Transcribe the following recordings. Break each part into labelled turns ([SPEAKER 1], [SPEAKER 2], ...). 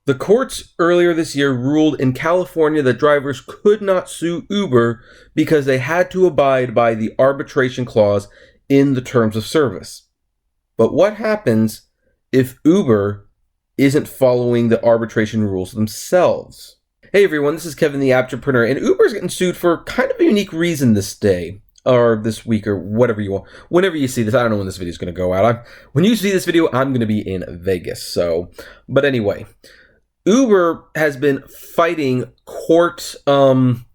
[SPEAKER 1] The courts earlier this year ruled in California that drivers could not sue Uber because they had to abide by the arbitration clause in the terms of service. But what happens if Uber isn't following the arbitration rules themselves? Hey everyone, this is Kevin the Apptrepreneur, and Uber is getting sued for kind of a unique reason this day, or this week, or whatever you want. Whenever you see this, I don't know when this video is going to go out. When you see this video, I'm going to be in Vegas. But anyway, Uber has been fighting court, being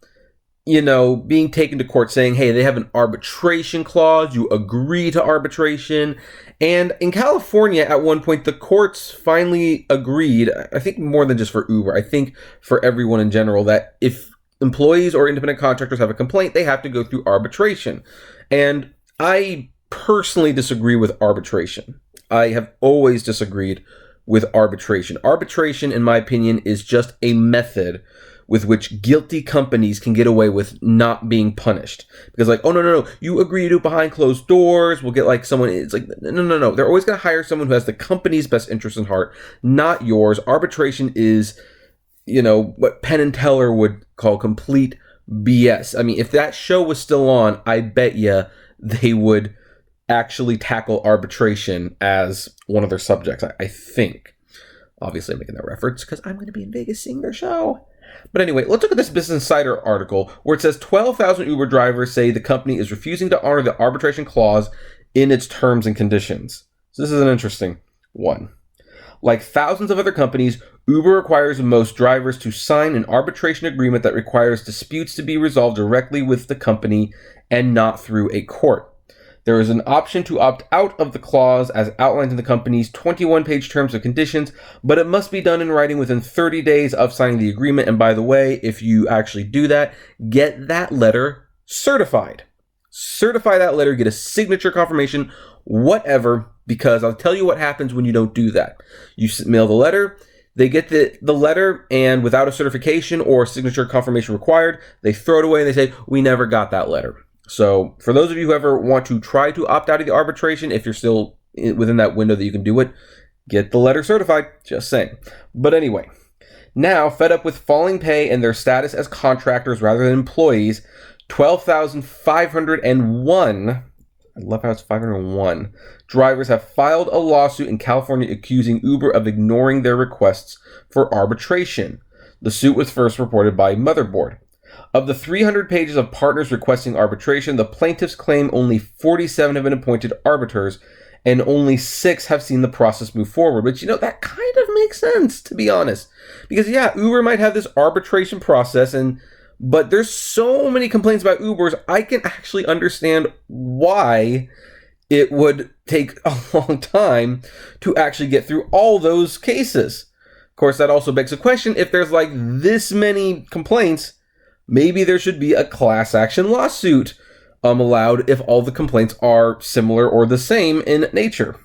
[SPEAKER 1] taken to court saying, hey, they have an arbitration clause, you agree to arbitration. And in California, at one point, the courts finally agreed, I think more than just for Uber, I think for everyone in general, that if employees or independent contractors have a complaint, they have to go through arbitration. And I personally disagree with arbitration. I have always disagreed with arbitration. Arbitration, in my opinion, is just a method with which guilty companies can get away with not being punished. Because oh, no, you agree to do it behind closed doors, we'll get someone, it's no. They're always going to hire someone who has the company's best interest in heart, not yours. Arbitration is, what Penn and Teller would call complete BS. I mean, if that show was still on, I bet you they would actually tackle arbitration as one of their subjects, I think. Obviously, I'm making that reference because I'm going to be in Vegas seeing their show. But anyway, let's look at this Business Insider article where it says 12,000 Uber drivers say the company is refusing to honor the arbitration clause in its terms and conditions. So this is an interesting one. Like thousands of other companies, Uber requires most drivers to sign an arbitration agreement that requires disputes to be resolved directly with the company and not through a court. There is an option to opt out of the clause as outlined in the company's 21-page terms and conditions, but it must be done in writing within 30 days of signing the agreement. And by the way, if you actually do that, get that letter certified. Certify that letter, get a signature confirmation, whatever, because I'll tell you what happens when you don't do that. You mail the letter, they get the letter, and without a certification or signature confirmation required, they throw it away and they say, we never got that letter. So for those of you who ever want to try to opt out of the arbitration, if you're still within that window that you can do it, get the letter certified, just saying. But anyway, now fed up with falling pay and their status as contractors rather than employees, 12,501, I love how it's 501, drivers have filed a lawsuit in California accusing Uber of ignoring their requests for arbitration. The suit was first reported by Motherboard. Of the 300 pages of partners requesting arbitration, the plaintiffs claim only 47 have been appointed arbiters, and only 6 have seen the process move forward. Which, that kind of makes sense, to be honest. Because, yeah, Uber might have this arbitration process, but there's so many complaints about Ubers, I can actually understand why it would take a long time to actually get through all those cases. Of course, that also begs the question, if there's this many complaints, maybe there should be a class action lawsuit allowed if all the complaints are similar or the same in nature.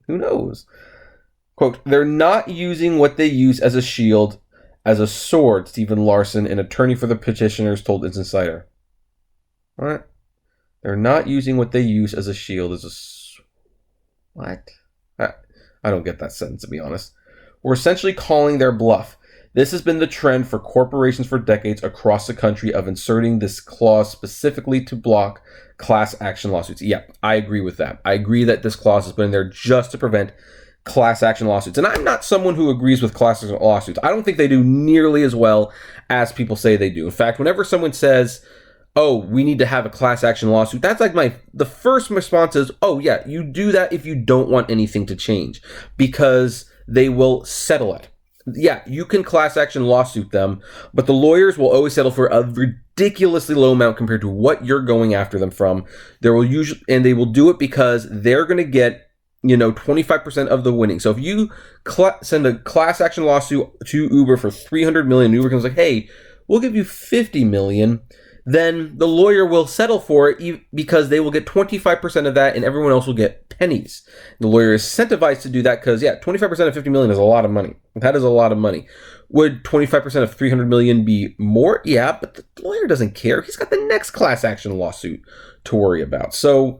[SPEAKER 1] Who knows? Quote, they're not using what they use as a shield as a sword, Stephen Larson, an attorney for the petitioners, told Business Insider. What? They're not using what they use as a shield as a... What? I don't get that sentence, to be honest. We're essentially calling their bluff. This has been the trend for corporations for decades across the country of inserting this clause specifically to block class action lawsuits. Yeah, I agree with that. I agree that this clause has been in there just to prevent class action lawsuits. And I'm not someone who agrees with class action lawsuits. I don't think they do nearly as well as people say they do. In fact, whenever someone says, oh, we need to have a class action lawsuit, that's the first response is, oh yeah, you do that if you don't want anything to change, because they will settle it. Yeah, you can class action lawsuit them, but the lawyers will always settle for a ridiculously low amount compared to what you're going after them from. They will do it because they're going to get, 25% of the winning. So if you send a class action lawsuit to Uber for $300 million, Uber comes hey, we'll give you $50 million. Then the lawyer will settle for it because they will get 25% of that and everyone else will get pennies. The lawyer is incentivized to do that because, 25% of $50 million is a lot of money. That is a lot of money. Would 25% of $300 million be more? Yeah, but the lawyer doesn't care. He's got the next class action lawsuit to worry about. So,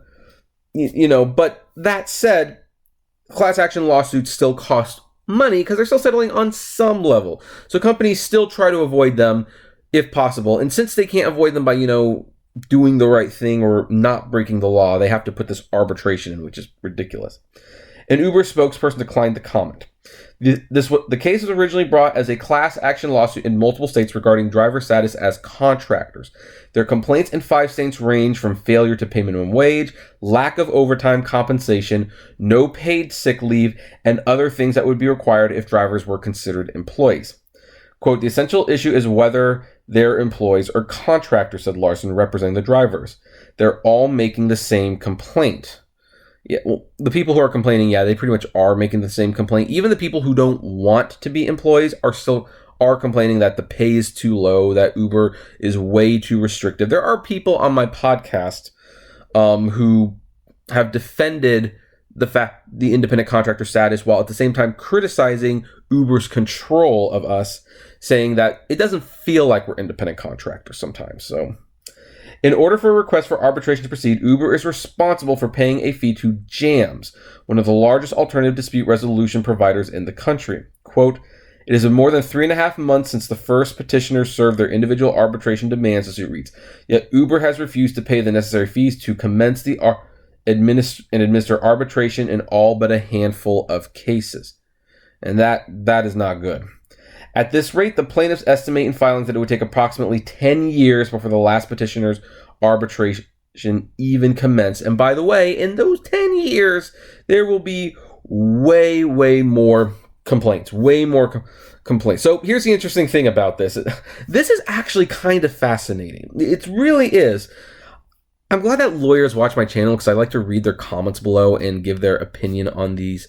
[SPEAKER 1] but that said, class action lawsuits still cost money because they're still settling on some level. So companies still try to avoid them if possible. And since they can't avoid them by, doing the right thing or not breaking the law, they have to put this arbitration in, which is ridiculous. An Uber spokesperson declined to comment. The case was originally brought as a class action lawsuit in multiple states regarding driver status as contractors. Their complaints in 5 states range from failure to pay minimum wage, lack of overtime compensation, no paid sick leave, and other things that would be required if drivers were considered employees. Quote, the essential issue is whether they're employees or contractors, said Larson, representing the drivers. They're all making the same complaint. Yeah, well, the people who are complaining, they pretty much are making the same complaint. Even the people who don't want to be employees are complaining that the pay is too low, that Uber is way too restrictive. There are people on my podcast who have defended the independent contractor status while at the same time criticizing Uber's control of us, saying that it doesn't feel like we're independent contractors sometimes. So, in order for a request for arbitration to proceed, Uber is responsible for paying a fee to JAMS, one of the largest alternative dispute resolution providers in the country. Quote, it has been more than 3.5 months since the first petitioners served their individual arbitration demands, the suit reads. Yet Uber has refused to pay the necessary fees to commence the administer arbitration in all but a handful of cases. And that is not good. At this rate, the plaintiffs estimate in filings that it would take approximately 10 years before the last petitioner's arbitration even commence. And by the way, in those 10 years, there will be way more complaints. So here's the interesting thing about this. This is actually kind of fascinating. It really is. I'm glad that lawyers watch my channel because I like to read their comments below and give their opinion on these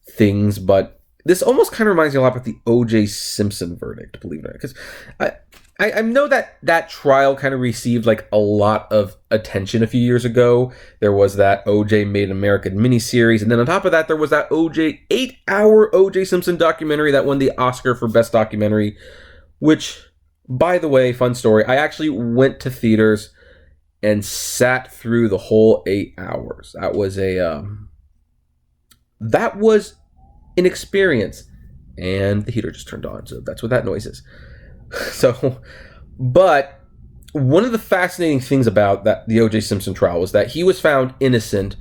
[SPEAKER 1] things, but this almost kind of reminds me a lot about the O.J. Simpson verdict, believe it or not. Because I know that trial kind of received like a lot of attention a few years ago. There was that O.J. Made America miniseries. And then on top of that, there was that 8-hour O.J. Simpson documentary that won the Oscar for Best Documentary. Which, by the way, fun story, I actually went to theaters and sat through the whole 8 hours. That was an experience, and the heater just turned on, so that's what that noise is. But one of the fascinating things about the O.J. Simpson trial was that he was found innocent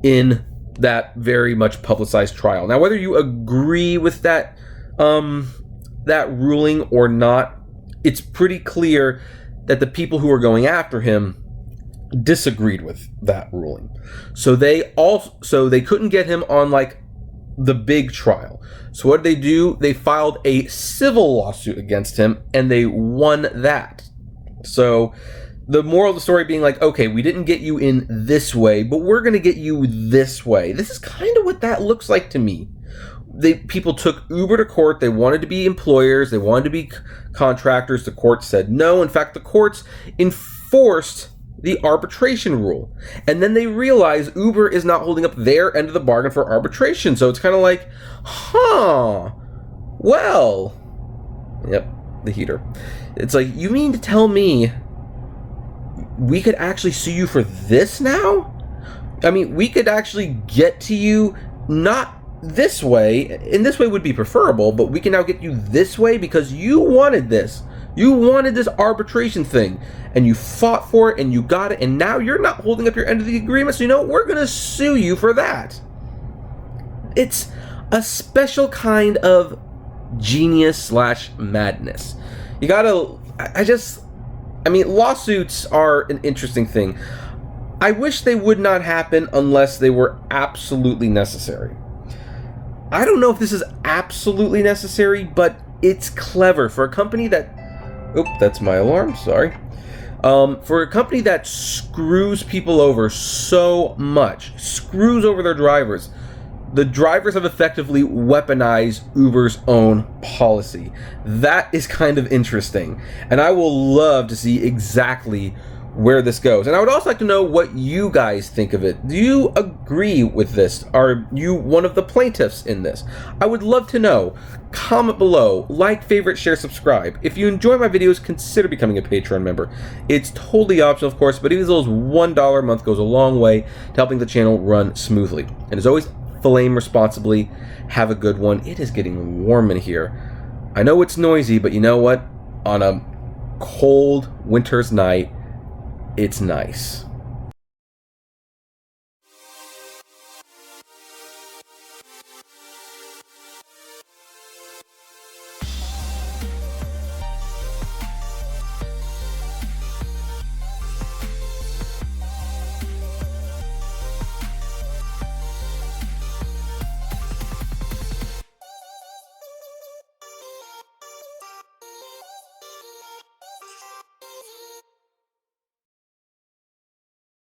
[SPEAKER 1] in that very much publicized trial. Now, whether you agree with that ruling or not, it's pretty clear that the people who were going after him disagreed with that ruling. So they couldn't get him on like the big trial. So what did they do? They filed a civil lawsuit against him, and they won that. So the moral of the story being like, okay, we didn't get you in this way, but we're going to get you this way. This is kind of what that looks like to me. People took Uber to court. They wanted to be employers. They wanted to be contractors. The court said no. In fact, the courts enforced the arbitration rule. And then they realize Uber is not holding up their end of the bargain for arbitration. So it's kind of like, yep, the heater. It's like, you mean to tell me we could actually sue you for this now? I mean, we could actually get to you not this way, and this way would be preferable, but we can now get you this way because you wanted this. You wanted this arbitration thing, and you fought for it, and you got it, and now you're not holding up your end of the agreement, so you know what? We're going to sue you for that. It's a special kind of genius/madness. You gotta, lawsuits are an interesting thing. I wish they would not happen unless they were absolutely necessary. I don't know if this is absolutely necessary, but it's clever for a company that... Oh, that's my alarm, sorry. For a company that screws people over so much, screws over their drivers, the drivers have effectively weaponized Uber's own policy. That is kind of interesting, and I will love to see exactly where this goes. And I would also like to know what you guys think of it. Do you agree with this? Are you one of the plaintiffs in this? I would love to know. Comment below, like, favorite, share, subscribe. If you enjoy my videos, consider becoming a Patreon member. It's totally optional, of course, but even as little as $1 a month goes a long way to helping the channel run smoothly. And as always, Fillet responsibly. Have a good one. It is getting warm in here. I know it's noisy, but you know what? On a cold winter's night, it's nice.